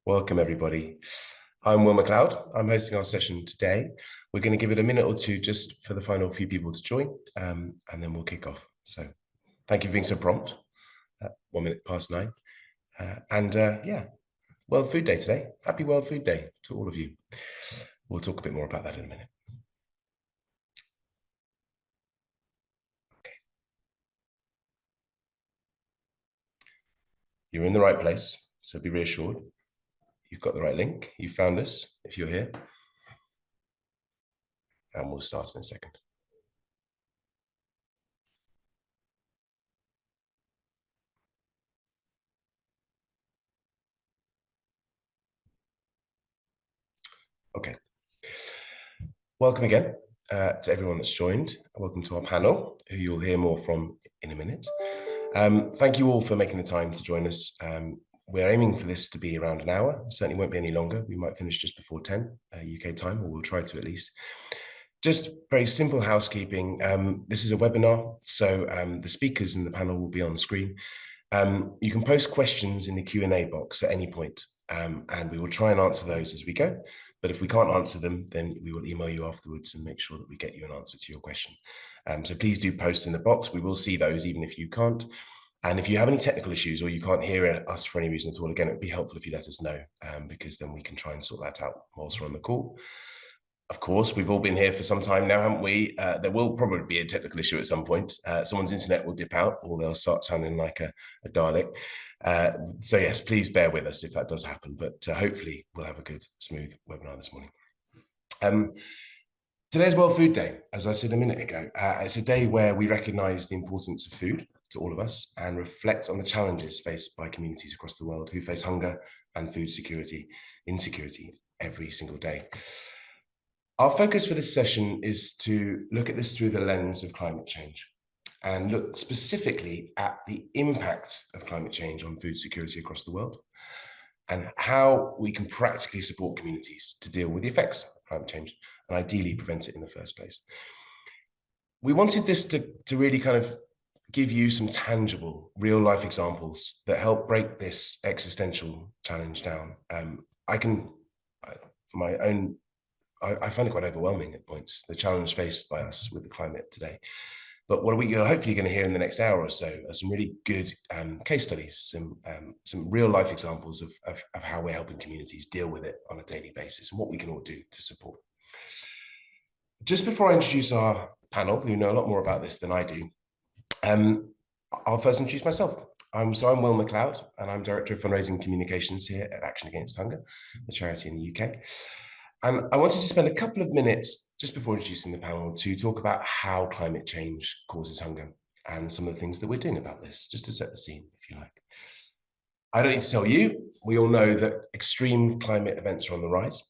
Welcome, everybody. I'm Will Macleod. I'm hosting our session today. We're going to give it a minute or two just for the final few people to join, and then we'll kick off. So thank you for being so prompt. 1 minute past 9. Yeah, World Food Day today. Happy World Food Day to all of you. We'll talk a bit more about that in a minute. Okay. You're in the right place, so be reassured. You've got the right link. You found us if you're here. And we'll start in a second. Okay. Welcome again to everyone that's joined. Welcome to our panel, who you'll hear more from in a minute. Thank you all for making the time to join us. We're aiming for this to be around an hour. Certainly won't be any longer. We might finish just before 10 UK time, or we'll try to at least. Just very simple housekeeping. This is a webinar, so the speakers in the panel will be on screen. You can post questions in the Q&A box at any point, and we will try and answer those as we go. But if we can't answer them, then we will email you afterwards and make sure that we get you an answer to your question. So please do post in the box. We will see those even if you can't. And if you have any technical issues or you can't hear us for any reason at all, again, it would be helpful if you let us know, because then we can try and sort that out whilst we're on the call. Of course, we've all been here for some time now, haven't we? There will probably be a technical issue at some point. Someone's internet will dip out, or they'll start sounding like a Dalek. So yes, please bear with us if that does happen, but hopefully we'll have a good, smooth webinar this morning. Today's World Food Day, as I said a minute ago. It's a day where we recognise the importance of food to all of us and reflect on the challenges faced by communities across the world who face hunger and food insecurity every single day. Our focus for this session is to look at this through the lens of climate change and look specifically at the impact of climate change on food security across the world and how we can practically support communities to deal with the effects of climate change and ideally prevent it in the first place. We wanted this to really kind of give you some tangible, real-life examples that help break this existential challenge down. I find it quite overwhelming at points, the challenge faced by us with the climate today. But what we are hopefully going to hear in the next hour or so are some really good case studies, some real life examples of how we're helping communities deal with it on a daily basis and what we can all do to support. Just before I introduce our panel, who know a lot more about this than I do, I'll first introduce myself. I'm Will Macleod, and I'm Director of Fundraising Communications here at Action Against Hunger, a charity in the UK. And I wanted to spend a couple of minutes just before introducing the panel to talk about how climate change causes hunger and some of the things that we're doing about this, just to set the scene, if you like. I don't need to tell you, we all know that extreme climate events are on the rise.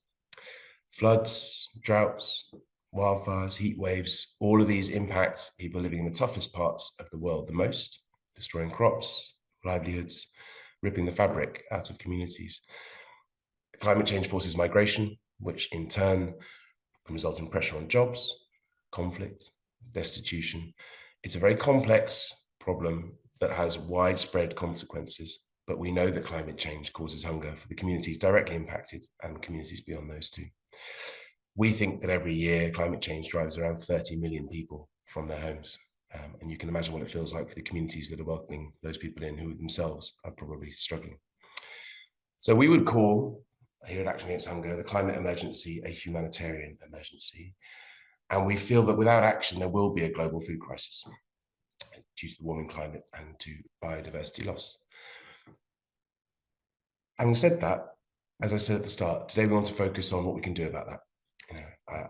Floods, droughts, wildfires, heat waves, all of these impact people living in the toughest parts of the world the most, destroying crops, livelihoods, ripping the fabric out of communities. Climate change forces migration, which in turn can result in pressure on jobs, conflict, destitution. It's a very complex problem that has widespread consequences, but we know that climate change causes hunger for the communities directly impacted and communities beyond those too. We think that every year climate change drives around 30 million people from their homes. And you can imagine what it feels like for the communities that are welcoming those people in who themselves are probably struggling. So we would call, here at Action Against Hunger, the climate emergency a humanitarian emergency. And we feel that without action, there will be a global food crisis due to the warming climate and to biodiversity loss. Having said that, as I said at the start, today we want to focus on what we can do about that.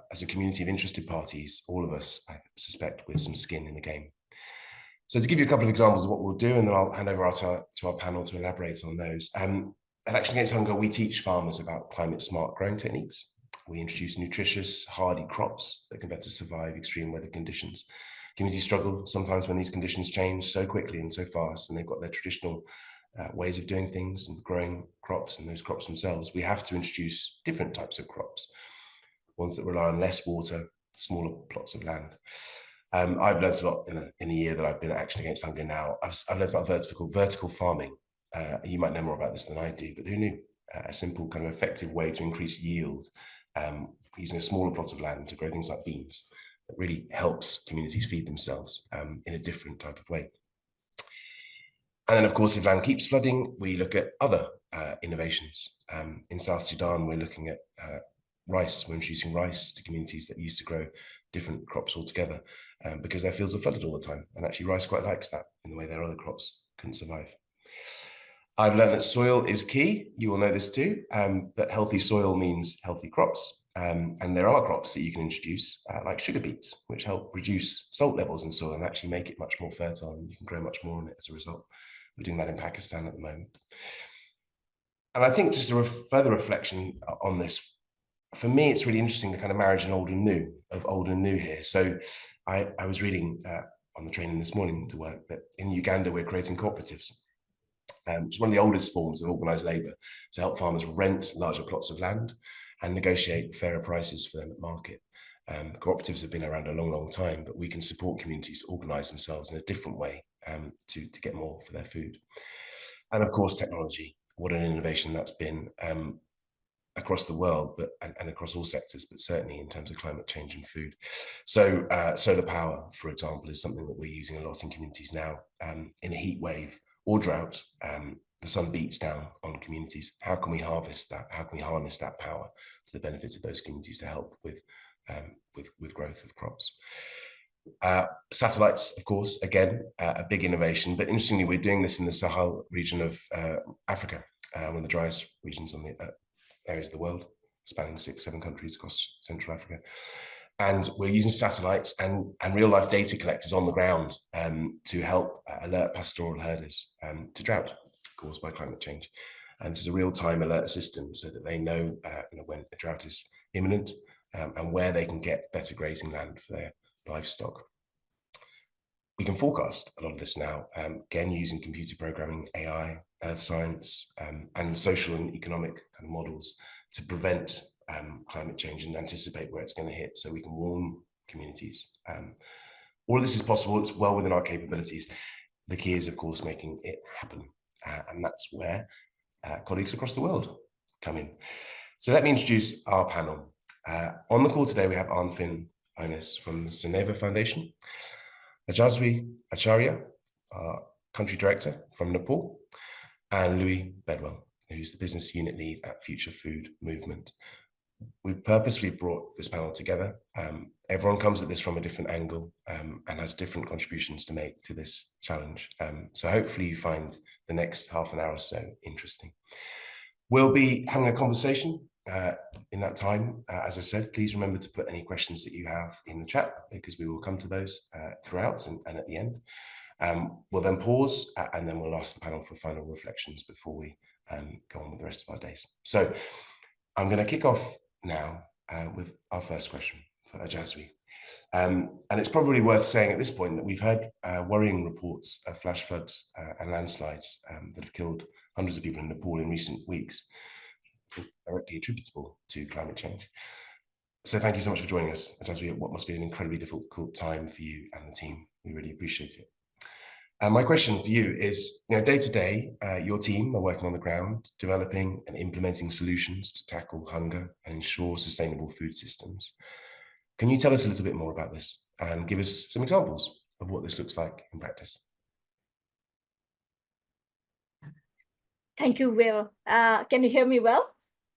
As a community of interested parties, all of us, I suspect, with some skin in the game. So to give you a couple of examples of what we'll do, and then I'll hand over to our panel to elaborate on those. At Action Against Hunger, we teach farmers about climate-smart growing techniques. We introduce nutritious, hardy crops that can better survive extreme weather conditions. Communities struggle sometimes when these conditions change so quickly and so fast, and they've got their traditional ways of doing things and growing crops and those crops themselves. We have to introduce different types of crops, ones that rely on less water, smaller plots of land. I've learned a lot in the year that I've been at Action Against Hunger now. I've learned about vertical farming. You might know more about this than I do, but who knew? a simple kind of effective way to increase yield using a smaller plot of land to grow things like beans that really helps communities feed themselves in a different type of way. And then, of course, if land keeps flooding, we look at other innovations. In South Sudan, we're looking at rice. We're introducing rice to communities that used to grow different crops altogether because their fields are flooded all the time. And actually, rice quite likes that in the way their other crops couldn't survive. I've learned that soil is key. You will know this too, that healthy soil means healthy crops. And there are crops that you can introduce, like sugar beets, which help reduce salt levels in soil and actually make it much more fertile, and you can grow much more on it as a result. We're doing that in Pakistan at the moment. And I think just a further reflection on this, for me, it's really interesting the kind of marriage of old and new here. So I was reading on the training this morning to work that in Uganda, we're creating cooperatives. It's one of the oldest forms of organised labour to help farmers rent larger plots of land and negotiate fairer prices for them at market. Cooperatives have been around a long, long time, but we can support communities to organise themselves in a different way to get more for their food. And of course, technology. What an innovation that's been across the world, and across all sectors, but certainly in terms of climate change and food. So solar power, for example, is something that we're using a lot in communities now. In a heat wave or drought, the sun beats down on communities. How can we harvest that? How can we harness that power to the benefits of those communities to help with growth of crops? Satellites, of course, again, a big innovation, but interestingly, we're doing this in the Sahel region of Africa, one of the driest regions on the areas of the world, spanning 6-7 countries across Central Africa. And we're using satellites and real-life data collectors on the ground to help alert pastoral herders to drought caused by climate change. And this is a real-time alert system so that they know, when a drought is imminent and where they can get better grazing land for their livestock. We can forecast a lot of this now, again, using computer programming, AI, earth science, and social and economic kind of models to prevent climate change and anticipate where it's going to hit so we can warn communities. All of this is possible. It's well within our capabilities. The key is, of course, making it happen. And that's where colleagues across the world come in. So let me introduce our panel. On the call today, we have Arnfinn Onis from the Soneva Foundation, Ajazwi Acharya, our country director from Nepal, and Louis Bedwell, who's the business unit lead at Future Food Movement. We've purposefully brought this panel together. Everyone comes at this from a different angle and has different contributions to make to this challenge. So hopefully you find the next half an hour or so interesting. We'll be having a conversation in that time. As I said, please remember to put any questions that you have in the chat, because we will come to those throughout and at the end. We'll then pause and then we'll ask the panel for final reflections before we go on with the rest of our days. So I'm going to kick off now with our first question for Ajazwi. And it's probably worth saying at this point that we've heard worrying reports of flash floods and landslides that have killed hundreds of people in Nepal in recent weeks, directly attributable to climate change. So thank you so much for joining us, Ajazwi, what must be an incredibly difficult time for you and the team. We really appreciate it. My question for you is, day to day, your team are working on the ground, developing and implementing solutions to tackle hunger and ensure sustainable food systems. Can you tell us a little bit more about this and give us some examples of what this looks like in practice? Thank you, Will. Can you hear me well?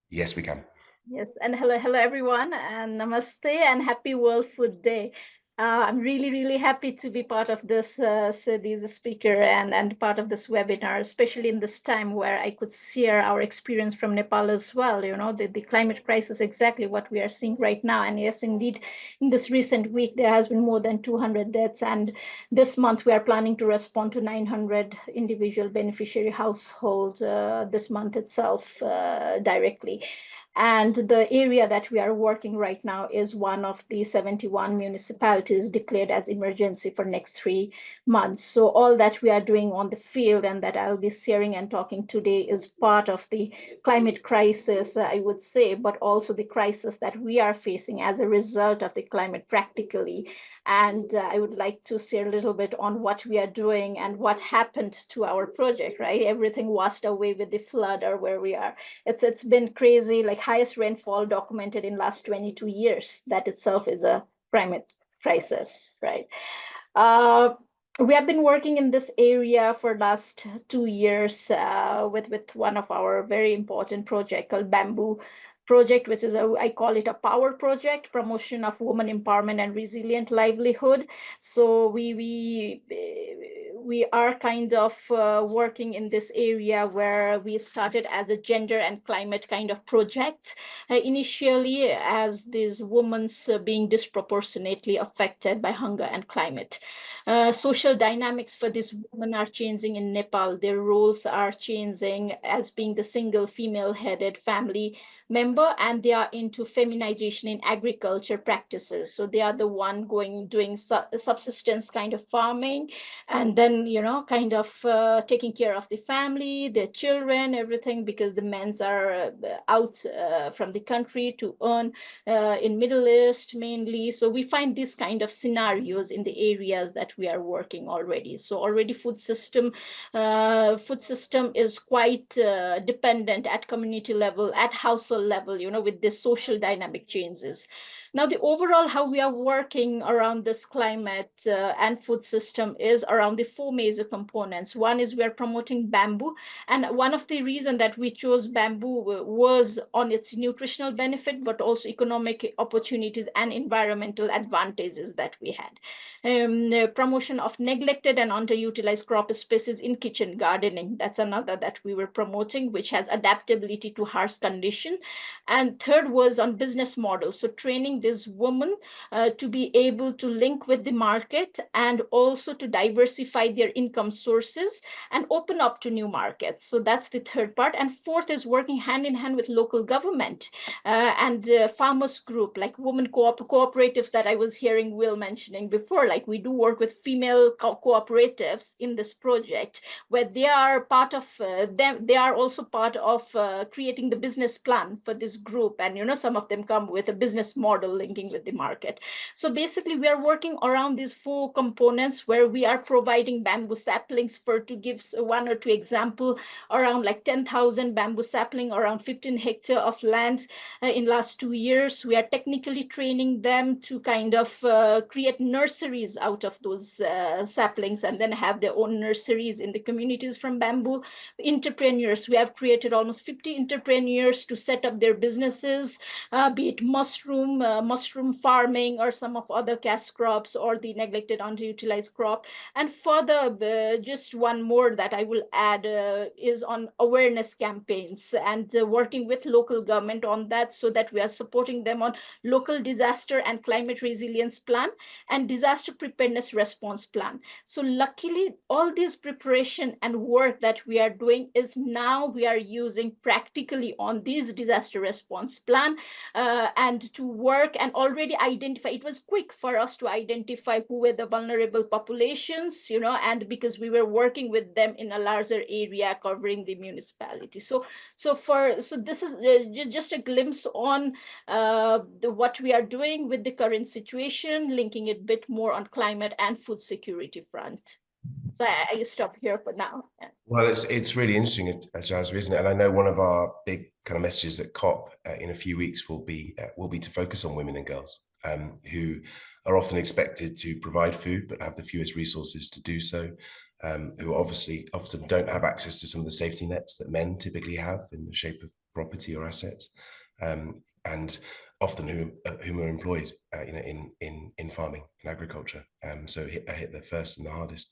Yes, we can. Yes, and hello everyone, and namaste and happy World Food Day. I'm really happy to be part of this the speaker and part of this webinar, especially in this time where I could share our experience from Nepal as well. The climate crisis, exactly what we are seeing right now. And yes, indeed, in this recent week, there has been more than 200 deaths. And this month, we are planning to respond to 900 individual beneficiary households this month itself directly. And the area that we are working right now is one of the 71 municipalities declared as emergency for next 3 months. So all that we are doing on the field and that I'll be sharing and talking today is part of the climate crisis, I would say, but also the crisis that we are facing as a result of the climate practically. And I would like to share a little bit on what we are doing and what happened to our project, right? Everything washed away with the flood or where we are. It's been crazy, like highest rainfall documented in last 22 years. That itself is a climate crisis, right? Uh, we have been working in this area for last 2 years with one of our very important project called Bamboo Project, which is I call it a power project, promotion of women empowerment and resilient livelihood. So we are kind of working in this area where we started as a gender and climate kind of project initially as these women being disproportionately affected by hunger and climate. Social dynamics for these women are changing in Nepal. Their roles are changing as being the single female-headed family member, and they are into feminization in agriculture practices. So they are the one doing subsistence kind of farming, and then kind of taking care of the family, their children, everything, because the men's are out from the country to earn in Middle East mainly. So we find these kind of scenarios in the areas that we are working already. So already food system is quite dependent at community level, at household level, with the social dynamic changes. Now, the overall how we are working around this climate and food system is around the four major components. One is we are promoting bamboo, and one of the reason that we chose bamboo was on its nutritional benefit, but also economic opportunities and environmental advantages that we had. Promotion of neglected and underutilized crop species in kitchen gardening. That's another that we were promoting, which has adaptability to harsh condition. And third was on business models. So training this woman to be able to link with the market and also to diversify their income sources and open up to new markets. So that's the third part. And fourth is working hand in hand with local government and farmers group, like women cooperatives that I was hearing Will mentioning before. Like we do work with female cooperatives in this project, where they are part of them. They are also part of creating the business plan for this group, and some of them come with a business model linking with the market. So basically, we are working around these four components where we are providing bamboo saplings. For to give one or two example, around like 10,000 bamboo sapling, around 15 hectare of land in last 2 years. We are technically training them to kind of create nurseries out of those saplings and then have their own nurseries in the communities from bamboo. Entrepreneurs, we have created almost 50 entrepreneurs to set up their businesses, be it mushroom farming or some of other cash crops or the neglected underutilized crop. And further, just one more that I will add is on awareness campaigns and working with local government on that, so that we are supporting them on local disaster and climate resilience plan and disaster preparedness response plan. So luckily, all this preparation and work that we are doing is now we are using practically on these disaster response plan and to work and already identify. It was quick for us to identify who were the vulnerable populations, and because we were working with them in a larger area covering the municipality. So this is just a glimpse on what we are doing with the current situation, linking it a bit more on climate and food security front. So I stop here for now. Yeah. Well, it's really interesting, Jasmine, isn't it? And I know one of our big kind of messages at COP in a few weeks will be to focus on women and girls who are often expected to provide food but have the fewest resources to do so, who obviously often don't have access to some of the safety nets that men typically have in the shape of property or assets, and often whom are employed in farming and agriculture. So I hit the first and the hardest.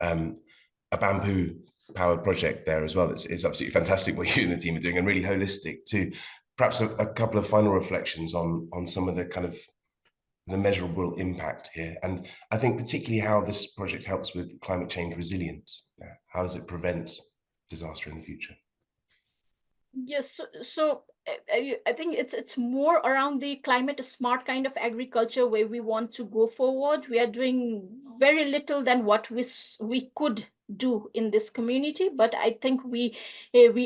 A bamboo powered project there as well. It's absolutely fantastic what you and the team are doing, and really holistic too. Perhaps a couple of final reflections on some of the kind of the measurable impact here, and I think particularly how this project helps with climate change resilience. How does it prevent disaster in the future? Yes, I think it's more around the climate smart kind of agriculture where we want to go forward. We are doing very little than what we could do in this community, but I think we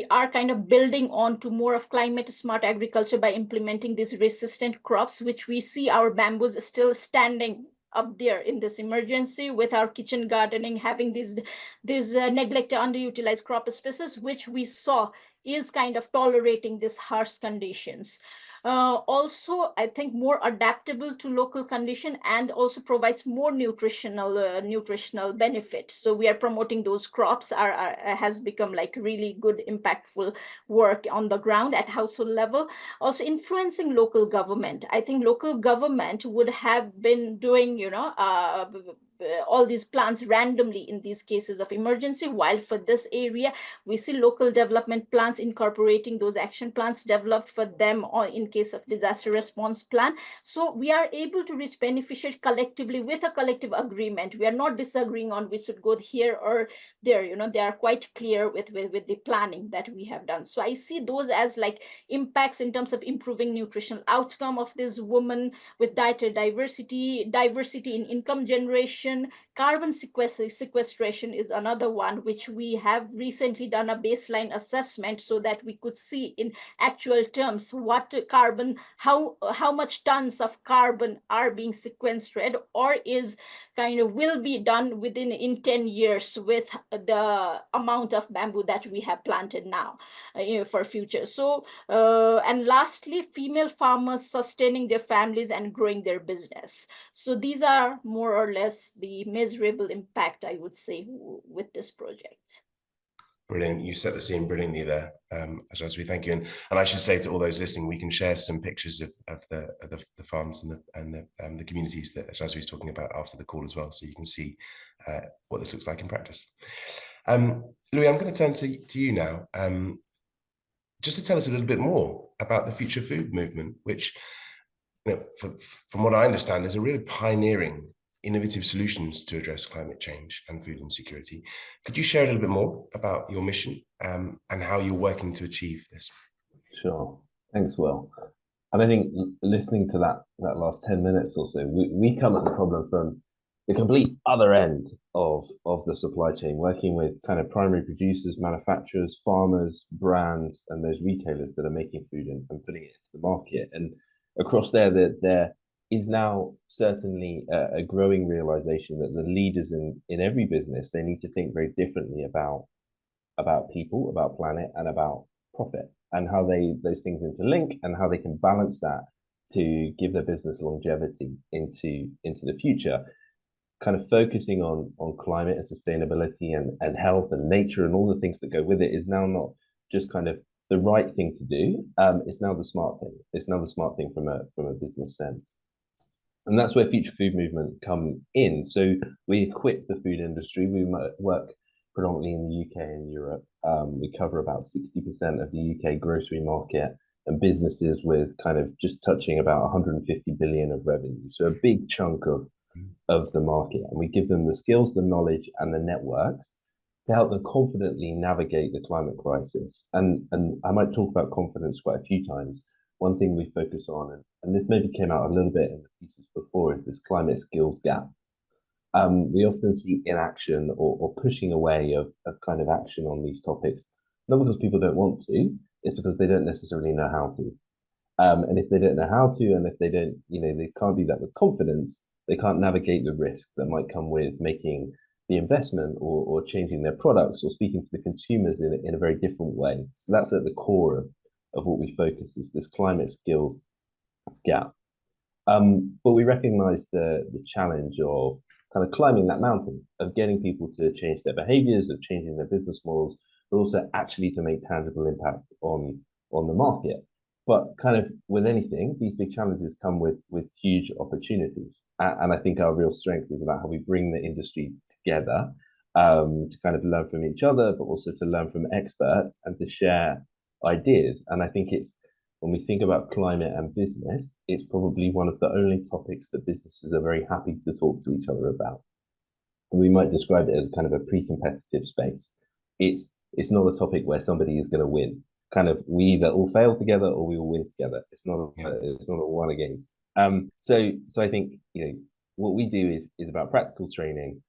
are kind of building on to more of climate smart agriculture by implementing these resistant crops, which we see our bamboos still standing up there in this emergency with our kitchen gardening having these neglected underutilized crop species, which we saw is kind of tolerating these harsh conditions. Also, I think more adaptable to local condition and also provides more nutritional benefit. So we are promoting those crops has become like really good, impactful work on the ground at household level. Also influencing local government. I think local government would have been doing, all these plans randomly in these cases of emergency, while for this area we see local development plans incorporating those action plans developed for them or in case of disaster response plan. So we are able to reach beneficiaries collectively with a collective agreement. We are not disagreeing on we should go here or there. They are quite clear with the planning that we have done. So I see those as like impacts in terms of improving nutritional outcome of this woman with dietary diversity in income generation. Carbon sequestration is another one, which we have recently done a baseline assessment so that we could see in actual terms what carbon, how much tons of carbon are being sequestered or is kind of will be done within in 10 years with the amount of bamboo that we have planted now for future. So and lastly, female farmers sustaining their families and growing their business. So these are more or less the measurable impact, I would say, with this project. Brilliant. You set the scene brilliantly there, Jasvi. Thank you. And I should say to all those listening, we can share some pictures of the farms and the communities that Jasvi is talking about after the call as well, so you can see what this looks like in practice. Louis, I'm going to turn to you now, just to tell us a little bit more about the Future Food movement, which, from what I understand, is a really pioneering innovative solutions to address climate change and food insecurity. Could you share a little bit more about your mission and how you're working to achieve this? Sure. Thanks, Will. And I think listening to that last 10 minutes or so, we come at the problem from the complete other end of the supply chain, working with kind of primary producers, manufacturers, farmers, brands, and those retailers that are making food and putting it into the market. And across there is now certainly a growing realization that the leaders in every business, they need to think very differently about people, about planet, and about profit, and how those things interlink and how they can balance that to give their business longevity into the future. Kind of focusing on climate and sustainability and health and nature and all the things that go with it is now not just kind of the right thing to do. It's now the smart thing. It's now the smart thing from a business sense. And that's where Future Food Movement come in. So we equip the food industry. We work predominantly in the UK and Europe. We cover about 60% of the UK grocery market and businesses with kind of just touching about 150 billion of revenue. So a big chunk of the market. And we give them the skills, the knowledge, and the networks to help them confidently navigate the climate crisis. And I might talk about confidence quite a few times. One thing we focus on, and this maybe came out a little bit in the pieces before, is this climate skills gap. We often see inaction or pushing away of kind of action on these topics, not because people don't want to, it's because they don't necessarily know how to. And if they don't know how to, and if they don't, they can't do that with confidence, they can't navigate the risk that might come with making the investment or changing their products or speaking to the consumers in a very different way. So that's at the core of what we focus is this climate skills gap. But we recognize the challenge of kind of climbing that mountain, of getting people to change their behaviors, of changing their business models, but also actually to make tangible impact on the market. But kind of with anything, these big challenges come with huge opportunities. And I think our real strength is about how we bring the industry together to kind of learn from each other, but also to learn from experts and to share ideas. And I think it's, when we think about climate and business, it's probably one of the only topics that businesses are very happy to talk to each other about. And we might describe it as kind of a pre-competitive space. It's not a topic where somebody is going to win. kind of, we either all fail together or we all win together. It's not a one against. So I think, you know, what we do is about practical training,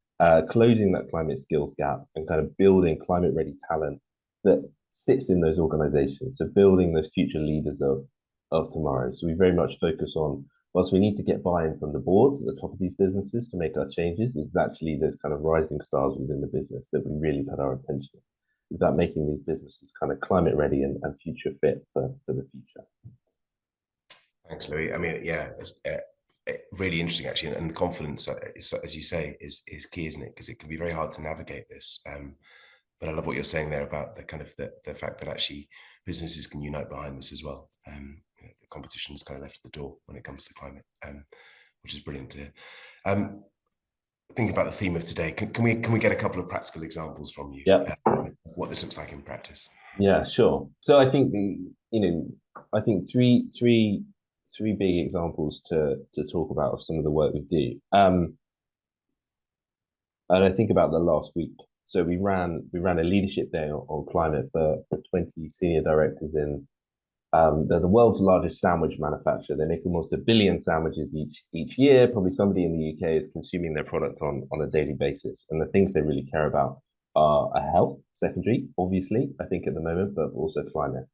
closing that climate skills gap, and kind of building climate ready talent that sits in those organizations. So building those future leaders of tomorrow. So we very much focus on, whilst we need to get buy-in from the boards at the top of these businesses to make our changes, it's actually those kind of rising stars within the business that we really put our attention on. It's about making these businesses kind of climate ready and future fit for the future. Thanks, Louis. I mean, yeah, it's really interesting actually, and the confidence, as you say, is key, isn't it? Because it can be very hard to navigate this. But I love what you're saying there about the kind of the fact that actually businesses can unite behind this as well. The competition is kind of left at the door when it comes to climate, which is brilliant to hear. Think about the theme of today. Can we get a couple of practical examples from you? Yeah. What this looks like in practice? Yeah, sure. So I think three big examples to talk about of some of the work we do. And I think about the last week. So we ran a leadership day on climate for 20 senior directors in they're the world's largest sandwich manufacturer. They make almost 1 billion sandwiches each year. Probably somebody in the UK is consuming their product on a daily basis. And the things they really care about are health, secondary, obviously, I think at the moment, but also climate.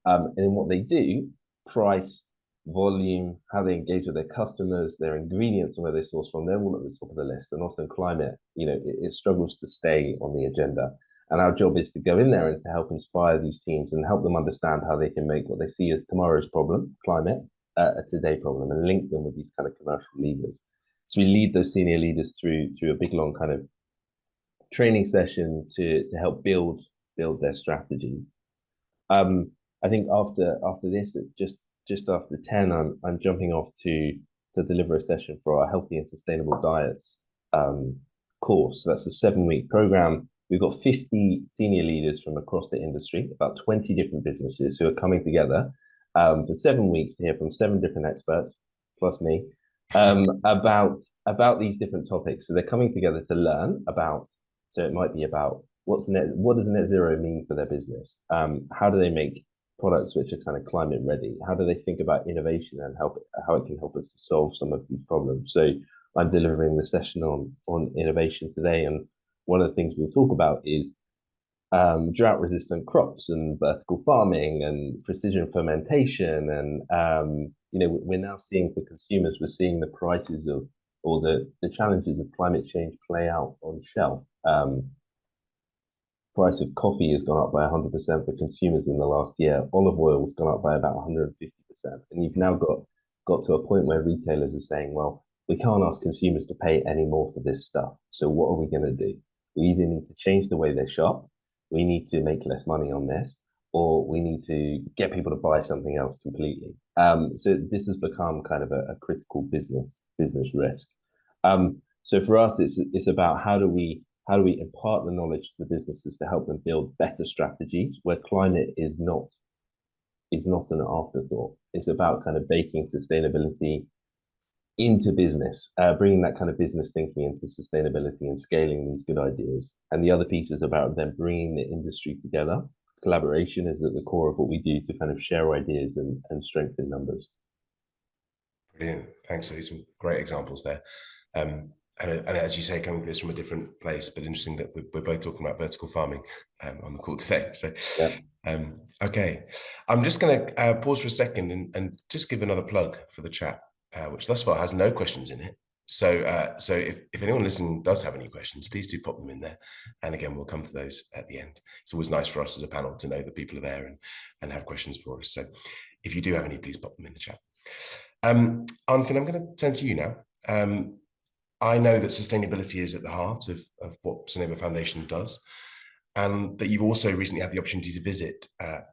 And in what they do, price, volume, how they engage with their customers, their ingredients and where they source from, they're all at the top of the list. And often climate, you know, it struggles to stay on the agenda. And our job is to go in there and to help inspire these teams and help them understand how they can make what they see as tomorrow's problem, climate, a today problem, and link them with these kind of commercial leaders. So we lead those senior leaders through a big long kind of training session to help build their strategies. I think after this, just after 10, I'm jumping off to deliver a session for our healthy and sustainable diets course. So that's a 7-week program. We've got 50 senior leaders from across the industry, about 20 different businesses who are coming together for 7 weeks to hear from 7 different experts, plus me, about these different topics. So they're coming together to learn about, so it might be about what does net zero mean for their business? How do they make products which are kind of climate ready? How do they think about innovation and how it can help us to solve some of these problems? So I'm delivering the session on innovation today, and one of the things we'll talk about is drought-resistant crops and vertical farming and precision fermentation. And we're now seeing for consumers, we're seeing the prices of or the challenges of climate change play out on shelf. Price of coffee has gone up by 100% for consumers in the last year. Olive oil has gone up by about 150%. And you've now got to a point where retailers are saying, well, we can't ask consumers to pay any more for this stuff. So what are we going to do? We either need to change the way they shop, we need to make less money on this, or we need to get people to buy something else completely. So this has become kind of a critical business risk. So for us, it's about how do we impart the knowledge to the businesses to help them build better strategies where climate is not an afterthought. It's about kind of baking sustainability into business, bringing that kind of business thinking into sustainability and scaling these good ideas. And the other piece is about them bringing the industry together. Collaboration is at the core of what we do to kind of share ideas and strengthen numbers. Brilliant. Thanks, Louis. Some great examples there. And as you say, coming to this from a different place, but interesting that we're both talking about vertical farming on the call today. So, yeah. Okay, I'm just going to pause for a second and just give another plug for the chat, which thus far has no questions in it. So if anyone listening does have any questions, please do pop them in there. And again, we'll come to those at the end. It's always nice for us as a panel to know that people are there and have questions for us. So if you do have any, please pop them in the chat. Arnfinn, I'm going to turn to you now. I know that sustainability is at the heart of what Soneva Foundation does, and that you've also recently had the opportunity to visit a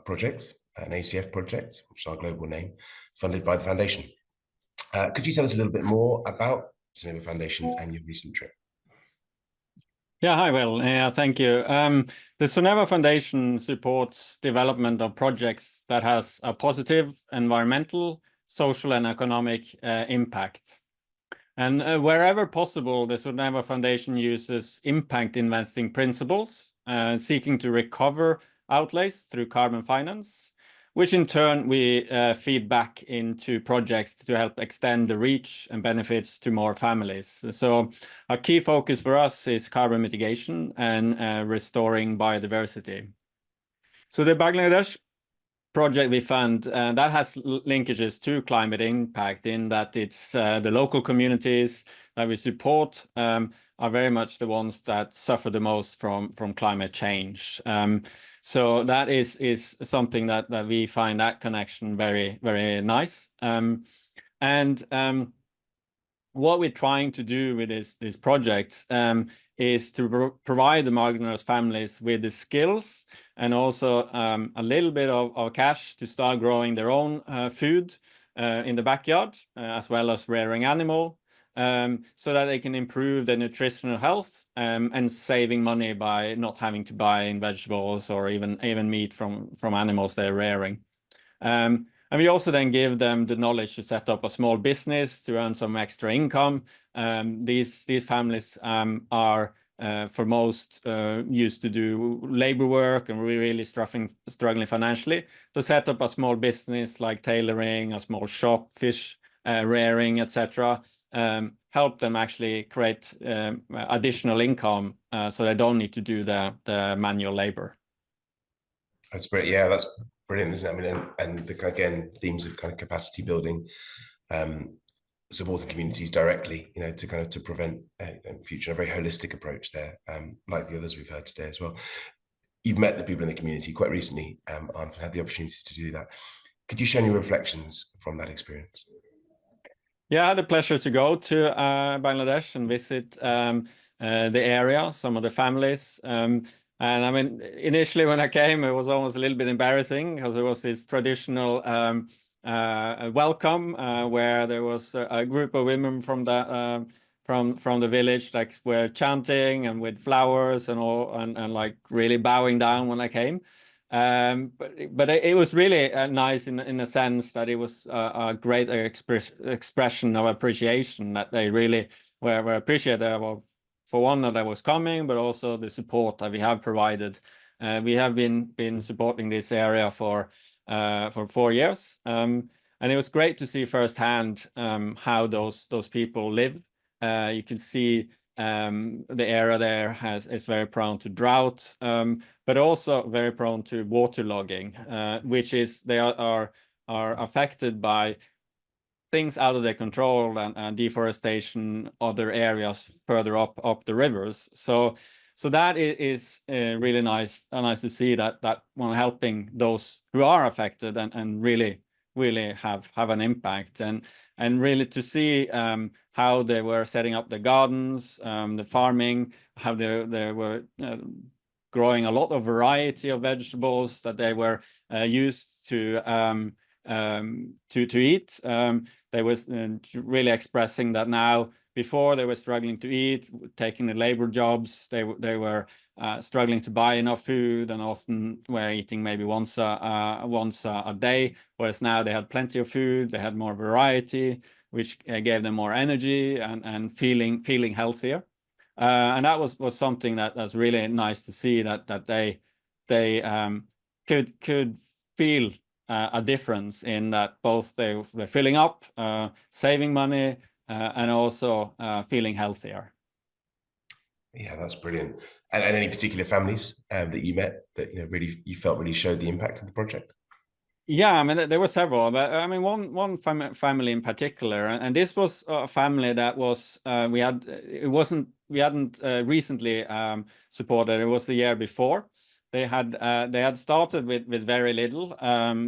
project, an ACF project, which is our global name, funded by the foundation. Could you tell us a little bit more about Soneva Foundation and your recent trip? Yeah, hi, Will. Thank you. The Soneva Foundation supports development of projects that has a positive environmental, social, and economic impact. And wherever possible, the Soneva Foundation uses impact investing principles, seeking to recover outlays through carbon finance, which in turn we feed back into projects to help extend the reach and benefits to more families. So a key focus for us is carbon mitigation and restoring biodiversity. So the Bangladesh project we fund that has linkages to climate impact, in that it's the local communities that we support are very much the ones that suffer the most from climate change. So that is something that we find that connection very, very nice. What we're trying to do with this project is to provide the marginalized families with the skills and also a little bit of cash to start growing their own food in the backyard, as well as rearing animal, so that they can improve their nutritional health and saving money by not having to buy in vegetables or even meat from animals they're rearing. And we also then give them the knowledge to set up a small business to earn some extra income. These families are for most used to do labor work and really struggling financially. To set up a small business like tailoring, a small shop, fish rearing, etc. Help them actually create additional income so they don't need to do the manual labor. That's great. Yeah, that's brilliant, isn't it? I mean, and again, themes of kind of capacity building, supporting communities directly, to prevent future, a very holistic approach there, like the others we've heard today as well. You've met the people in the community quite recently, I've had the opportunity to do that. Could you share any reflections from that experience? Yeah, I had the pleasure to go to Bangladesh and visit the area, some of the families. And I mean, initially when I came, it was almost a little bit embarrassing because there was this traditional welcome where there was a group of women from the village that were chanting and with flowers and all, and like really bowing down when I came. But it was really nice in the sense that it was a great expression of appreciation, that they really were appreciative of, for one, that I was coming, but also the support that we have provided. We have been supporting this area for 4 years, and it was great to see firsthand how those people live. You can see the area there is very prone to drought, but also very prone to waterlogging, which is they are affected by things out of their control and deforestation, other areas further up the rivers. So that is really nice to see that one helping those who are affected and really have an impact, and really to see how they were setting up the gardens, the farming, how they were growing a lot of variety of vegetables that they were used to eat. They was really expressing that now. Before they were struggling to eat, taking the labor jobs, they were struggling to buy enough food and often were eating maybe once a day, whereas now they had plenty of food, they had more variety, which gave them more energy and feeling healthier. And that was something that's really nice to see, that they could feel a difference in that both they're filling up, saving money, and also feeling healthier. Yeah, that's brilliant. And any particular families that you met that really you felt really showed the impact of the project? Yeah, I mean, there were several, but I mean, one family in particular, and this was a family that was we hadn't recently supported. It was the year before. They had started with very little.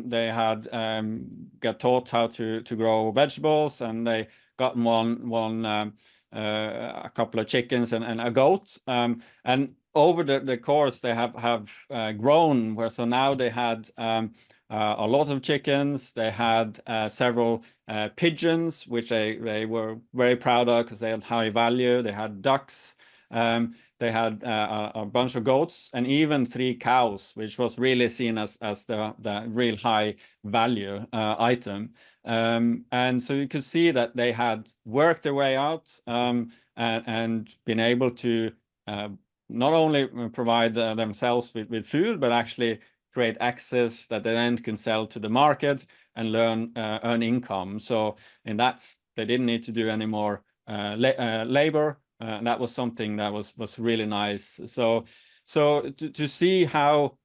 They had got taught how to grow vegetables, and they got a couple of chickens and a goat. And over the course, they have grown. Where so now they had a lot of chickens. They had several pigeons, which they were very proud of because they had high value. They had ducks. They had a bunch of goats and even 3 cows, which was really seen as the real high value item. And so you could see that they had worked their way out and been able to not only provide themselves with food, but actually create access that they then can sell to the market and earn income. So in that, they didn't need to do any more labor. That was something that was really nice. So to see how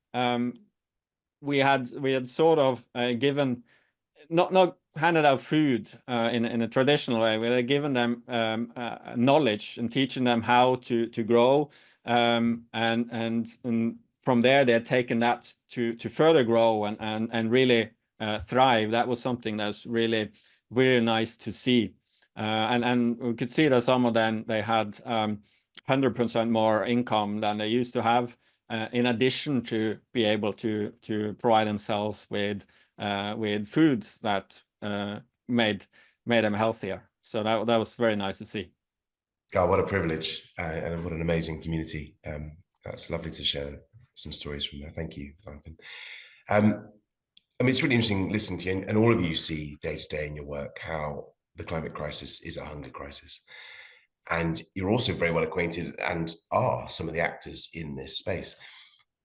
we had sort of given, not handed out food in a traditional way. We had given them knowledge and teaching them how to grow, and from there they had taken that to further grow and really thrive. That was something that's really nice to see, and we could see that some of them, they had 100% more income than they used to have, in addition to be able to provide themselves with foods that made them healthier. So that was very nice to see. God, what a privilege, and what an amazing community. That's lovely to share some stories from there. Thank you, Duncan. I mean, it's really interesting listening to you, and all of you see day to day in your work how the climate crisis is a hunger crisis. And you're also very well acquainted and are some of the actors in this space.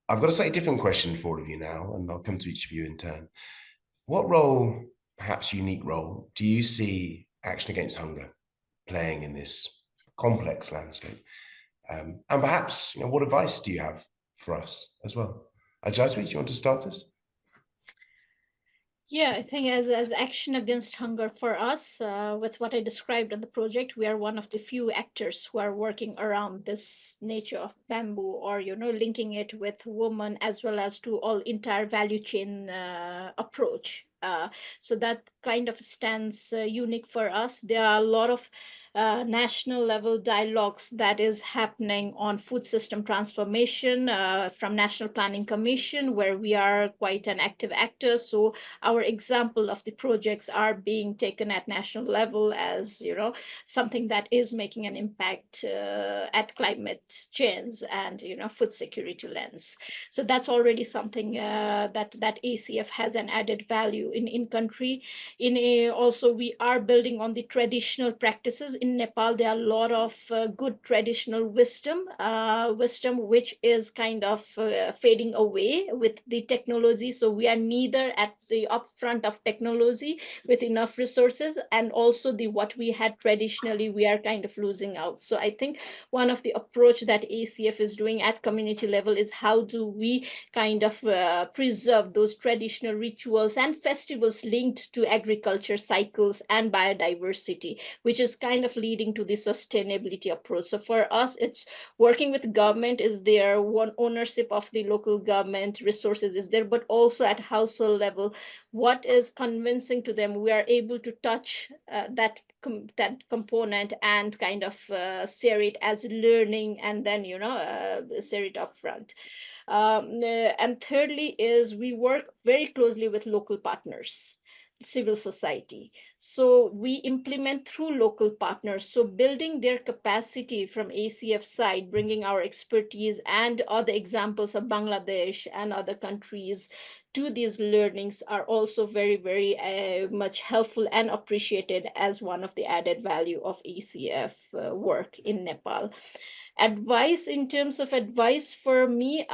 I've got a slightly different question for all of you now, and I'll come to each of you in turn. What role, perhaps unique role, do you see Action Against Hunger playing in this complex landscape? And perhaps, what advice do you have for us as well? Jasmine, do you want to start us? Yeah, I think as Action Against Hunger for us, with what I described in the project, we are one of the few actors who are working around this nature of bamboo, or linking it with women as well as to all entire value chain approach. So that kind of stands unique for us. There are a lot of national level dialogues that is happening on food system transformation from National Planning Commission, where we are quite an active actor. So our example of the projects are being taken at national level as something that is making an impact at climate change and food security lens. So that's already something that ACF has an added value in country. Also, we are building on the traditional practices. In Nepal, there are a lot of good traditional wisdom which is kind of fading away with the technology. So we are neither at the upfront of technology with enough resources, and also the what we had traditionally, we are kind of losing out. So I think one of the approach that ACF is doing at community level is how do we kind of preserve those traditional rituals and festivals linked to agriculture cycles and biodiversity, which is kind of leading to the sustainability approach. So for us, it's working with government is there, one ownership of the local government resources is there, but also at household level, what is convincing to them, we are able to touch that component and kind of share it as learning, and then share it up front. And thirdly is we work very closely with local partners, civil society. So we implement through local partners. So building their capacity from ACF side, bringing our expertise and other examples of Bangladesh and other countries to these learnings are also very, very much helpful and appreciated as one of the added value of ACF work in Nepal. Advice, in terms of advice for me,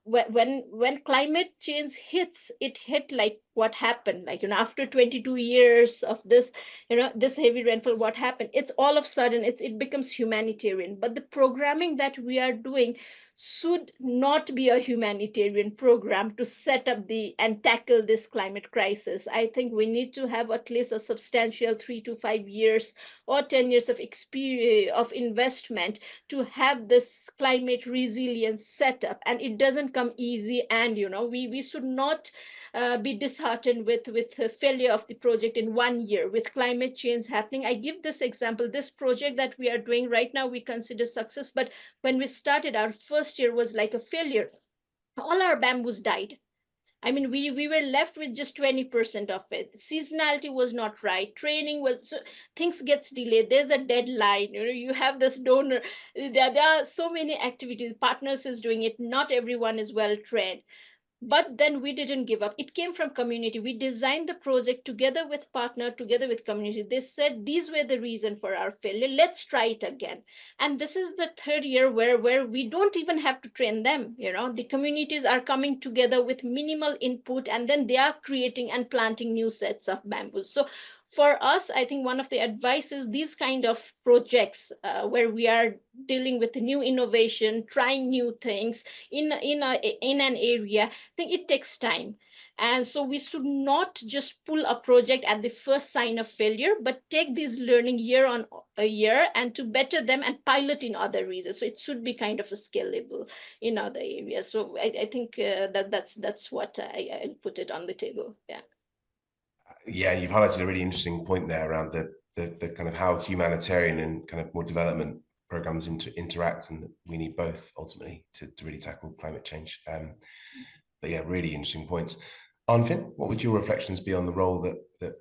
when climate change hits, it hit like what happened, like after 22 years of this this heavy rainfall, what happened, it's all of a sudden it becomes humanitarian. But the programming that we are doing should not be a humanitarian program to set up the and tackle this climate crisis. I think we need to have at least a substantial 3 to 5 years or 10 years of experience of investment to have this climate resilience set up, and it doesn't come easy. And we should not be disheartened with the failure of the project in 1 year with climate change happening. I give this example, this project that we are doing right now we consider success, but when we started, our first year was like a failure. All our bamboos died. I mean, we were left with just 20% of it. Seasonality was not right. Training was, so things gets delayed. There's a deadline. You have this donor. There are so many activities. Partners is doing it. Not everyone is well trained. But then we didn't give up. It came from community. We designed the project together with partner, together with community. They said these were the reason for our failure. Let's try it again. And this is the third year where we don't even have to train them. The communities are coming together with minimal input, and then they are creating and planting new sets of bamboos. So for us, I think one of the advice is these kind of projects where we are dealing with new innovation, trying new things in an area. Think it takes time. And so we should not just pull a project at the first sign of failure, but take this learning year on a year and to better them and pilot in other regions. So it should be kind of a scalable in other areas. So I think that's what I put it on the table. Yeah. Yeah, you've highlighted a really interesting point there around the kind of how humanitarian and kind of more development programs interact, and that we need both ultimately to really tackle climate change. But yeah, really interesting points. Arnfinn, what would your reflections be on the role that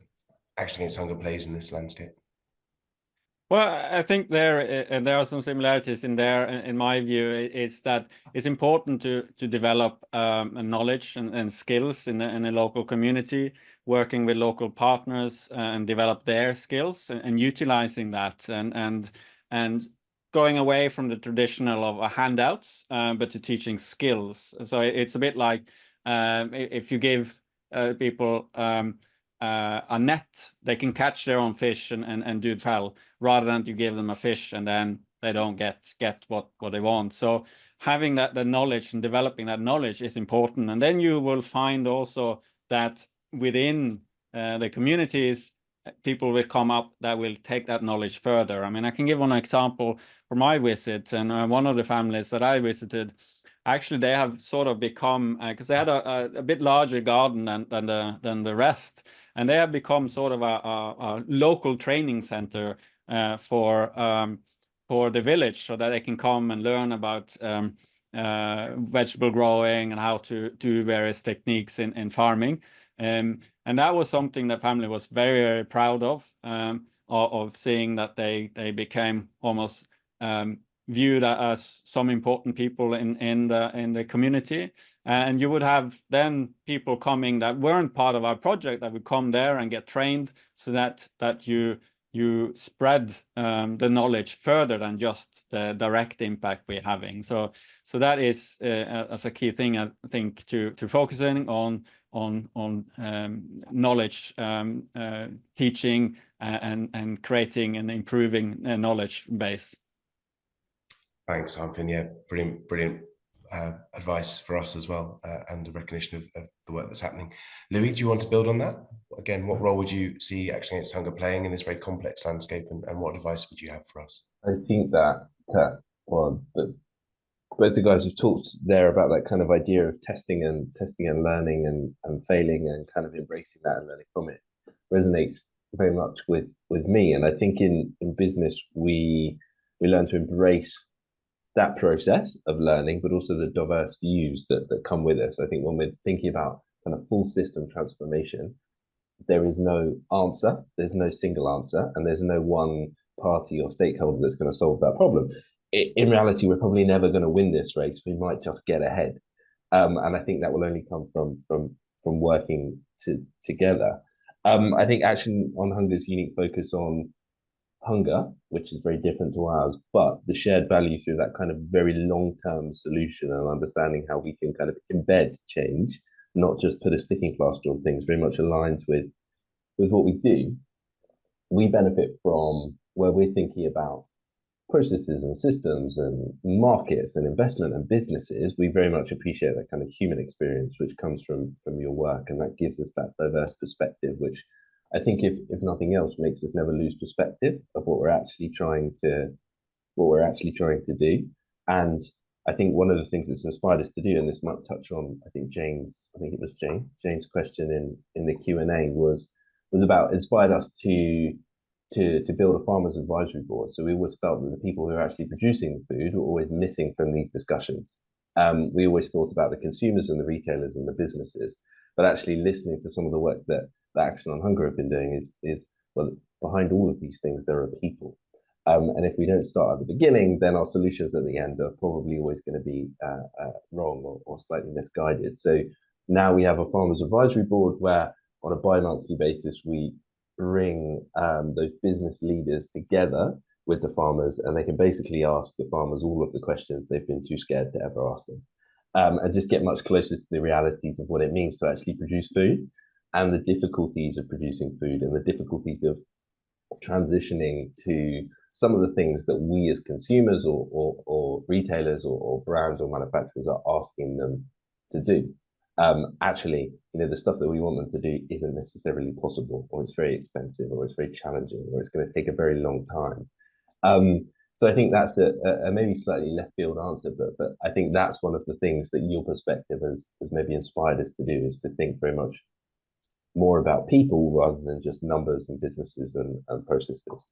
Action Against Hunger plays in this landscape? Well, I think there are some similarities in there. In my view, is that it's important to develop knowledge and skills in the local community, working with local partners and develop their skills and utilizing that and going away from the traditional of handouts, but to teaching skills. So it's a bit like if you give people a net, they can catch their own fish and do it well, rather than you give them a fish and then they don't get what they want. So having the knowledge and developing that knowledge is important. And then you will find also that within the communities, people will come up that will take that knowledge further. I mean, I can give one example from my visit, and one of the families that I visited, actually they have sort of become, because they had a bit larger garden than the rest, and they have become sort of a local training center for the village, so that they can come and learn about vegetable growing and how to do various techniques in farming. And that was something the family was very, very proud of seeing that they became almost viewed as some important people in the community. And you would have then people coming that weren't part of our project that would come there and get trained, so that you spread the knowledge further than just the direct impact we're having. So that is as a key thing, I think, to focusing on knowledge teaching and creating and improving a knowledge base. Thanks, Arnfinn. Yeah, brilliant advice for us as well, and a recognition of the work that's happening. Louis, do you want to build on that? Again, what role would you see Action Against Hunger playing in this very complex landscape, and what advice would you have for us? I think that both the guys have talked there about that kind of idea of testing and learning and failing and kind of embracing that and learning from it resonates very much with me. And I think in business we learn to embrace that process of learning, but also the diverse views that come with us. I think when we're thinking about kind of full system transformation, there is no answer, there's no single answer, and there's no one party or stakeholder that's going to solve that problem. In reality, we're probably never going to win this race. We might just get ahead, and I think that will only come from working together. I think Action on Hunger's unique focus on hunger, which is very different to ours, but the shared value through that kind of very long-term solution and understanding how we can kind of embed change, not just put a sticking plaster on things, very much aligns with what we do. We benefit from where we're thinking about processes and systems and markets and investment and businesses. We very much appreciate that kind of human experience which comes from your work, and that gives us that diverse perspective, which I think, if nothing else, makes us never lose perspective of what we're actually trying to do. And I think one of the things that's inspired us to do, and this might touch on, I think it was James' question in the Q&A, was about inspired us to build a farmers advisory board. So we always felt that the people who are actually producing the food were always missing from these discussions. We always thought about the consumers and the retailers and the businesses, but actually listening to some of the work that Action on Hunger have been doing is well, behind all of these things there are people, and if we don't start at the beginning, then our solutions at the end are probably always going to be wrong or slightly misguided. So Now we have a farmers advisory board where on a bi-monthly basis, we bring those business leaders together with the farmers, and they can basically ask the farmers all of the questions they've been too scared to ever ask them, and just get much closer to the realities of what it means to actually produce food and the difficulties of producing food and the difficulties of transitioning to some of the things that we as consumers or retailers or brands or manufacturers are asking them to do. Actually, the stuff that we want them to do isn't necessarily possible, or it's very expensive, or it's very challenging, or it's going to take a very long time. So I think that's a maybe slightly left field answer, but I think that's one of the things that your perspective has maybe inspired us to do, is to think very much more about people rather than just numbers and businesses and processes.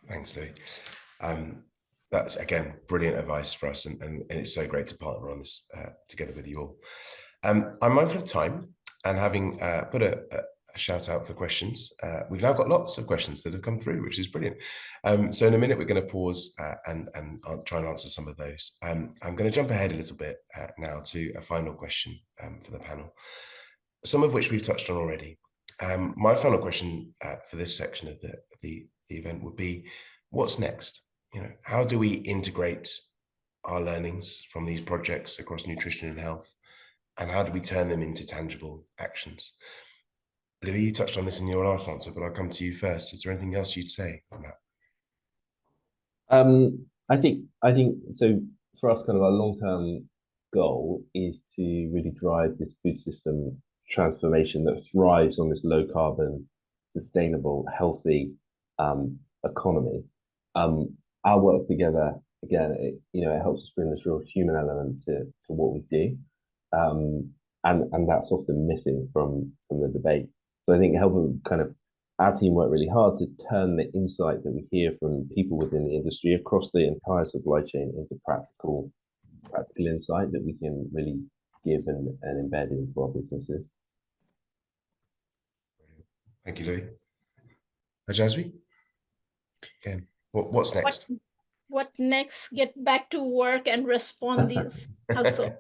Thanks, Louis. That's, again, brilliant advice for us, and it's so great to partner on this together with you all. I'm mindful of time, and having put a shout out for questions, we've now got lots of questions that have come through, which is brilliant. So in a minute, we're going to pause and I'll try and answer some of those. I'm going to jump ahead a little bit now to a final question for the panel, some of which we've touched on already. My final question for this section of the event would be, what's next? How do we integrate our learnings from these projects across nutrition and health, and how do we turn them into tangible actions? Louis, you touched on this in your last answer, but I'll come to you first. Is there anything else you'd say on that? I think so. For us, kind of our long-term goal is to really drive this food system transformation that thrives on this low-carbon, sustainable, healthy economy. Our work together, again, it helps us bring this real human element to what we do, and that's often missing from the debate. So I think helping our team work really hard to turn the insight that we hear from people within the industry across the entire supply chain into practical insight that we can really give and embed into our businesses. Thank you, Louis. Ajazvi, again, what's next? What next? Get back to work and respond these also.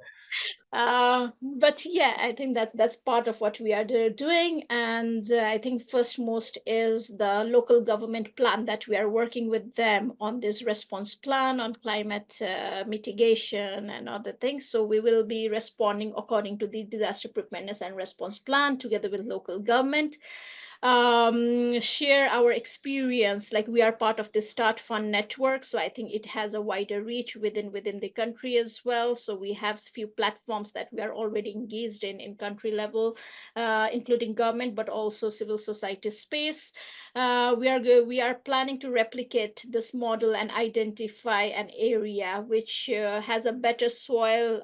But yeah, I think that's part of what we are doing, and I think first most is the local government plan that we are working with them on, this response plan on climate mitigation and other things. So we will be responding according to the disaster preparedness and response plan together with local government. Share our experience, like we are part of the Start Fund network, so I think it has a wider reach within the country as well. So we have a few platforms that we are already engaged in country level, including government but also civil society space. We are planning to replicate this model and identify an area which has a better soil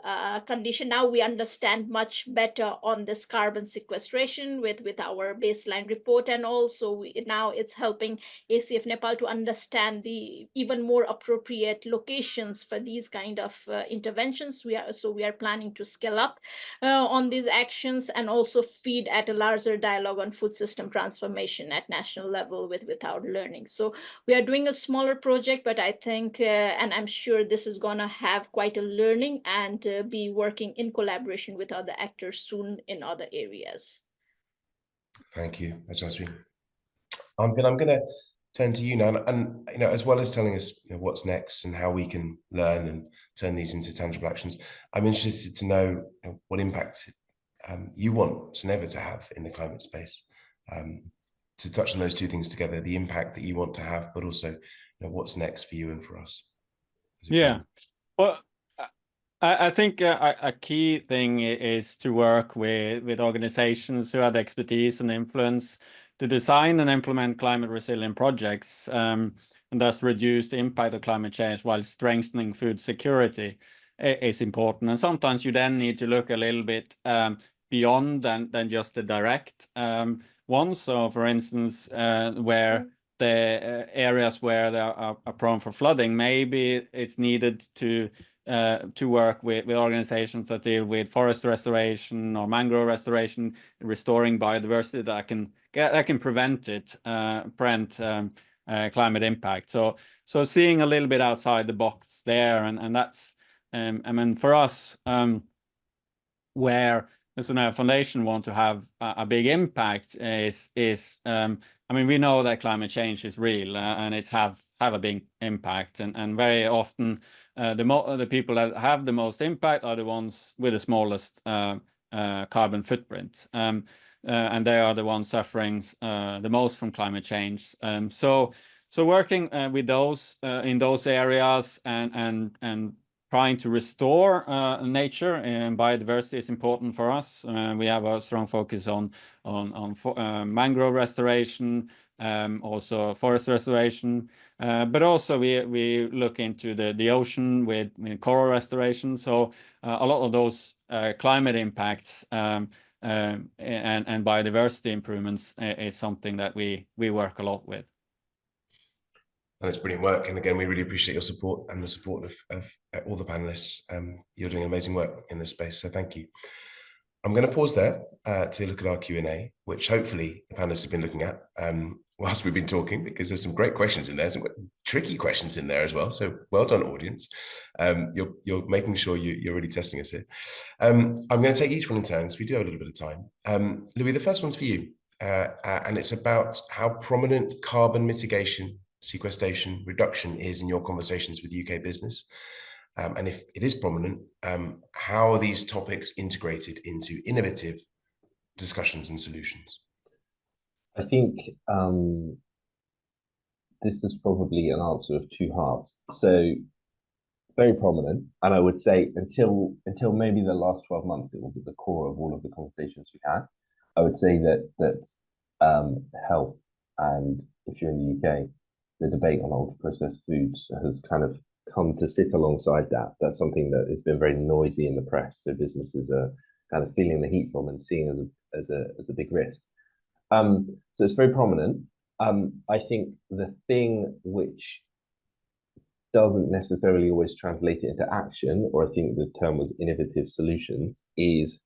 condition. Now we understand much better on this carbon sequestration with our baseline report, and also now it's helping ACF Nepal to understand the even more appropriate locations for these kind of interventions. We are planning to scale up on these actions and also feed at a larger dialogue on food system transformation at national level with our learning. So we are doing a smaller project, but I think and I'm sure this is going to have quite a learning and be working in collaboration with other actors soon in other areas. Thank you, Ajazvi. I'm going to turn to you now, and as well as telling us what's next and how we can learn and turn these into tangible actions, I'm interested to know what impact you want Soneva to have in the climate space. To touch on those two things together, the impact that you want to have, but also what's next for you and for us. Yeah, well, I think a key thing is to work with organizations who have the expertise and influence to design and implement climate resilient projects, and thus reduce the impact of climate change while strengthening food security is important. And sometimes you then need to look a little bit beyond than just the direct ones. So for instance, where the areas where they are prone for flooding, maybe it's needed to work with organizations that deal with forest restoration or mangrove restoration, restoring biodiversity that can prevent climate impact. So seeing a little bit outside the box there, and that's I mean, for us, where the Sonera Foundation want to have a big impact is I mean, we know that climate change is real and it's have a big impact, and very often the people that have the most impact are the ones with the smallest carbon footprint, and they are the ones suffering the most from climate change. So working with those in those areas and trying to restore nature and biodiversity is important for us. We have a strong focus on mangrove restoration, also forest restoration, but also we look into the ocean with coral restoration. So a lot of those climate impacts and biodiversity improvements is something that we work a lot with. And it's brilliant work. And again, we really appreciate your support and the support of all the panelists. You're doing amazing work in this space, so thank you. I'm going to pause there to look at our Q&A, which hopefully the panelists have been looking at whilst we've been talking, because there's some great questions in there, some tricky questions in there as well. So well done, audience. You're making sure you're really testing us here. I'm going to take each one in turn, because we do have a little bit of time. Louis, the first one's for you, and it's about how prominent carbon mitigation, sequestration, reduction is in your conversations with UK business. And if it is prominent, how are these topics integrated into innovative discussions and solutions? I think this is probably an answer of two halves. So very prominent, and I would say until maybe the last 12 months, it was at the core of all of the conversations we had. I would say that health, and if you're in the UK, the debate on ultra processed foods has kind of come to sit alongside that. That's something that has been very noisy in the press. So businesses are kind of feeling the heat from and seeing as a big risk. So it's very prominent. I think the thing which doesn't necessarily always translate it into action, or I think the term was innovative solutions, is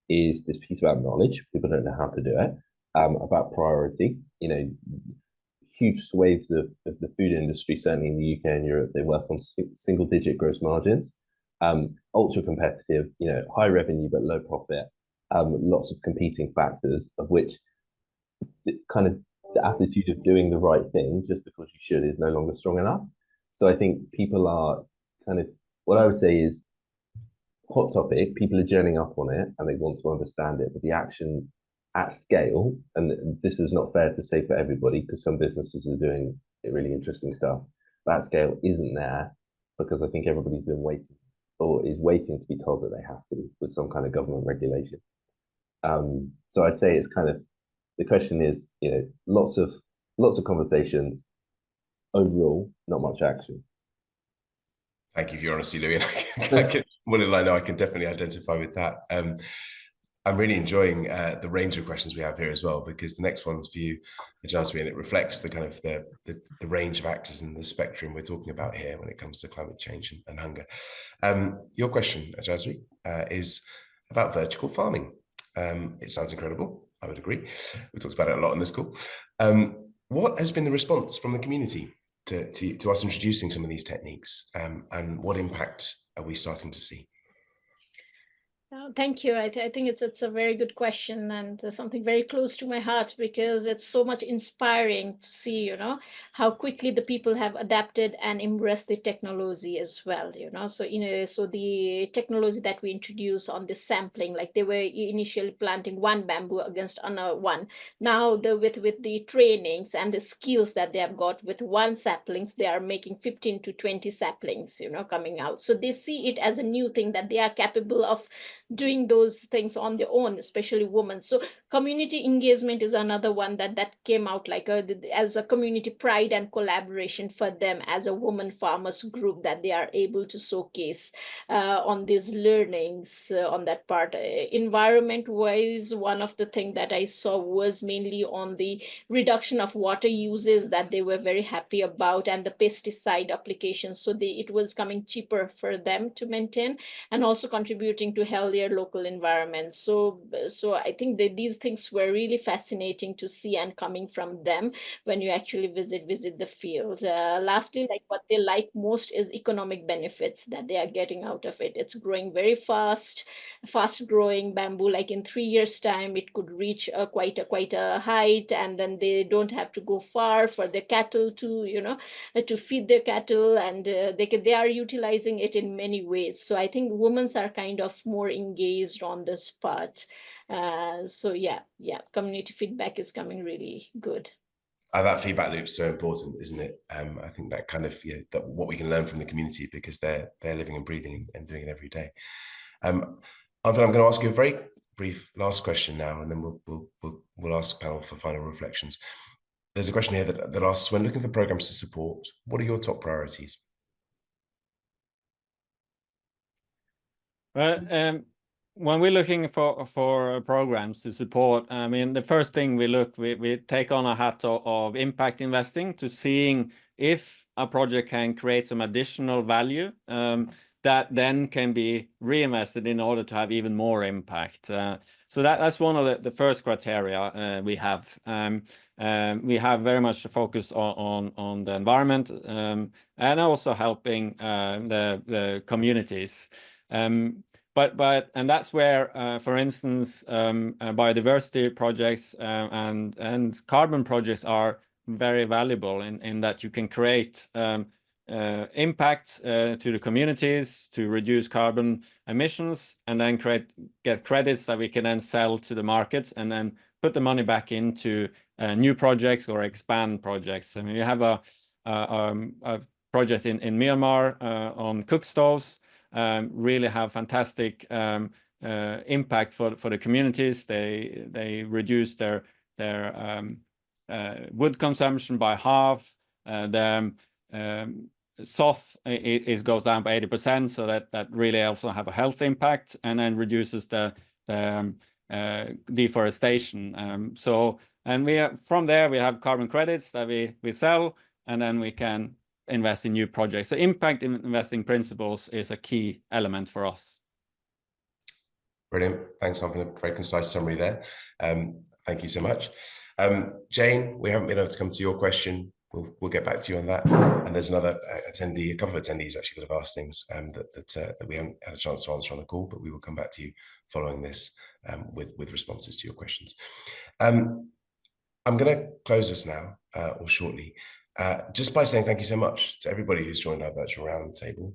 this piece about knowledge. People don't know how to do it. About priority, huge swathes of the food industry, certainly in the UK and Europe, they work on single-digit gross margins, ultra competitive, high revenue but low profit, lots of competing factors, of which kind of the attitude of doing the right thing just because you should is no longer strong enough. So I think people are kind of, what I would say is, hot topic, people are journeying up on it and they want to understand it, but the action at scale, and this is not fair to say for everybody, because some businesses are doing really interesting stuff, that scale isn't there, because I think everybody's been waiting, or is waiting to be told that they have to, with some kind of government regulation. So I'd say it's kind of, the question is, lots of conversations, overall, not much action. Thank you for your honesty, Louis. What did I know? I can definitely identify with that. I'm really enjoying the range of questions we have here as well, because the next one's for you, Ajazri, and it reflects the kind of the range of actors in the spectrum we're talking about here when it comes to climate change and hunger. Your question, Ajazri, is about vertical farming. It sounds incredible. I would agree. We talked about it a lot on this call. What has been the response from the community to us introducing some of these techniques, and what impact are we starting to see? Thank you. I think it's a very good question, and something very close to my heart, because it's so much inspiring to see, how quickly the people have adapted and embraced the technology as well, So the technology that we introduced on this sampling, like they were initially planting one bamboo against another one. Now with the trainings and the skills that they have got with one saplings, they are making 15 to 20 saplings, coming out. So they see it as a new thing that they are capable of doing those things on their own, especially women. So community engagement is another one that came out like as a community pride and collaboration for them as a woman farmers group, that they are able to showcase on these learnings on that part. Environment wise, one of the things that I saw was mainly on the reduction of water uses, that they were very happy about, and the pesticide applications. So it was coming cheaper for them to maintain, and also contributing to healthy familiar local environment. So I think that these things were really fascinating to see and coming from them when you actually visit the field. Lastly, like what they like most is economic benefits that they are getting out of it. It's growing very fast growing bamboo. Like in 3 years time it could reach quite a height, and then they don't have to go far for their cattle to to feed their cattle, and they are utilizing it in many ways. So I think women are kind of more engaged on this part. So yeah, community feedback is coming really good. That feedback loop is so important, isn't it? I think that kind of that what we can learn from the community, because they're living and breathing and doing it every day. I'm going to ask you a very brief last question now, and then we'll ask panel for final reflections. There's a question here that asks, when looking for programs to support, what are your top priorities? Well, when we're looking for programs to support, I mean, the first thing we take on a hat of impact investing to seeing if a project can create some additional value that then can be reinvested in order to have even more impact. So that's one of the first criteria we have. We have very much a focus on the environment and also helping the communities. And that's where, for instance, biodiversity projects and carbon projects are very valuable in that you can create impact to the communities to reduce carbon emissions, and then get credits that we can then sell to the markets, and then put the money back into new projects or expand projects. I mean, we have a project in Myanmar on cook stoves. Really have fantastic impact for the communities. They reduce their wood consumption by half. The SOth goes down by 80%, so that really also have a health impact, and then reduces the deforestation. And from there we have carbon credits that we sell, and then we can invest in new projects. So impact investing principles is a key element for us. Brilliant. Thanks, Tom, for a very concise summary there. Thank you so much. Jane, we haven't been able to come to your question. We'll get back to you on that. And there's another attendee, a couple of attendees actually, that have asked things that we haven't had a chance to answer on the call, but we will come back to you following this with responses to your questions. I'm going to close this now or shortly. Just by saying thank you so much to everybody who's joined our virtual roundtable,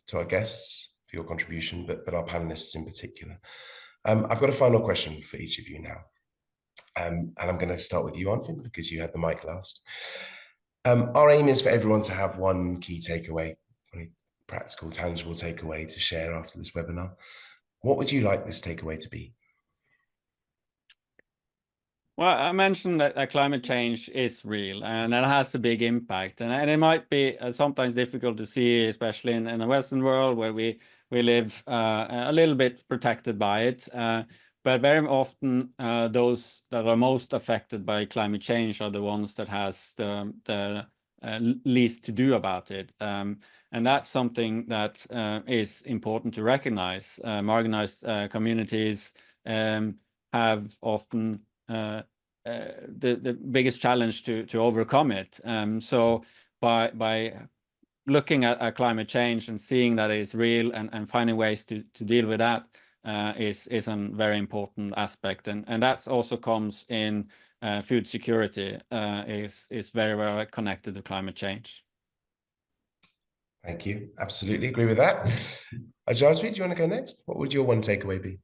to our guests for your contribution, but our panelists in particular. I've got a final question for each of you now. And I'm going to start with you, Arnfinn, because you had the mic last. Our aim is for everyone to have one key takeaway, a practical, tangible takeaway to share after this webinar. What would you like this takeaway to be? Well, I mentioned that climate change is real, and it has a big impact, and it might be sometimes difficult to see, especially in the Western world, where we live a little bit protected by it. But very often, those that are most affected by climate change are the ones that has the least to do about it. And that's something that is important to recognize. Marginalized communities have often the biggest challenge to overcome it. So by looking at climate change and seeing that it's real and finding ways to deal with that is a very important aspect. And that also comes in food security, is very, very connected to climate change. Thank you. Absolutely agree with that. Jaspreet, do you want to go next? What would your one takeaway be?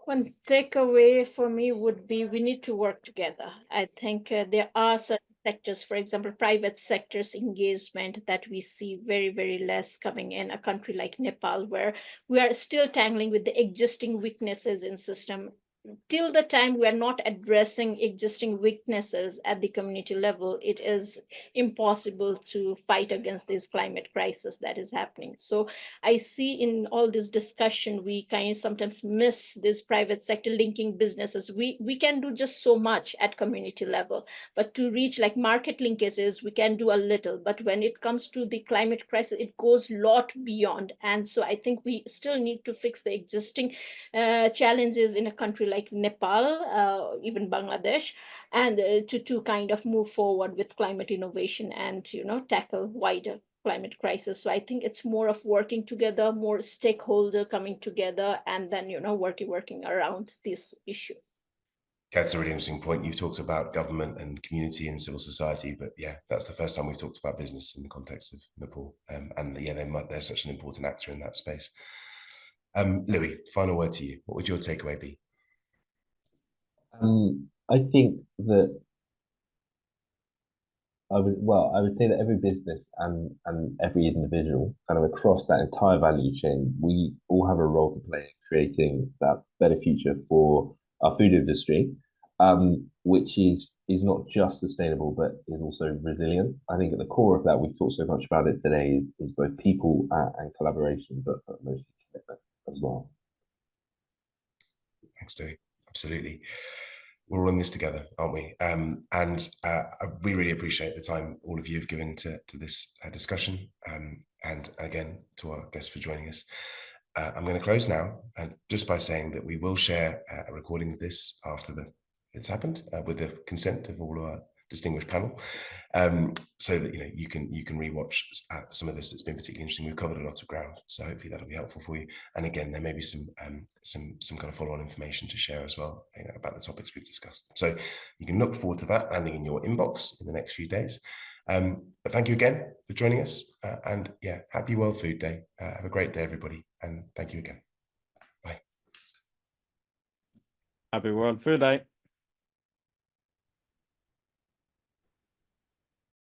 One takeaway for me would be we need to work together. I think there are certain sectors, for example, private sector's engagement, that we see very, very less coming in a country like Nepal, where we are still tangling with the existing weaknesses in system till the time we are not addressing existing weaknesses at the community level, it is impossible to fight against this climate crisis that is happening. So I see in all this discussion, we kind of sometimes miss this private sector linking businesses. We can do just so much at community level, but to reach like market linkages, we can do a little. But when it comes to the climate crisis, it goes a lot beyond. And so I think we still need to fix the existing challenges in a country like Nepal, even Bangladesh, and to kind of move forward with climate innovation and tackle wider climate crisis. So I think it's more of working together, more stakeholder coming together, and then working around this issue. That's a really interesting point. You've talked about government and community and civil society, but yeah, that's the first time we've talked about business in the context of Nepal. And yeah, they're such an important actor in that space. Louis, final word to you. What would your takeaway be? I think that I would say that every business and every individual, kind of across that entire value chain, we all have a role to play in creating that better future for our food industry, which is not just sustainable but is also resilient. I think at the core of that, we've talked so much about it today, is both people and collaboration, but mostly commitment as well. Thanks, Louis. Absolutely. We're all in this together, aren't we? We really appreciate the time all of you have given to this discussion. And again, to our guests for joining us. I'm going to close now, and just by saying that we will share a recording of this after it's happened, with the consent of all of our distinguished panel, so that you can rewatch some of this that's been particularly interesting. We've covered a lot of ground, so hopefully that'll be helpful for you. And again, there may be some kind of follow-on information to share as well, about the topics we've discussed. So you can look forward to that landing in your inbox in the next few days. But thank you again for joining us, and yeah, happy World Food Day. Have a great day, everybody, and thank you again. Bye. Happy World Food Day.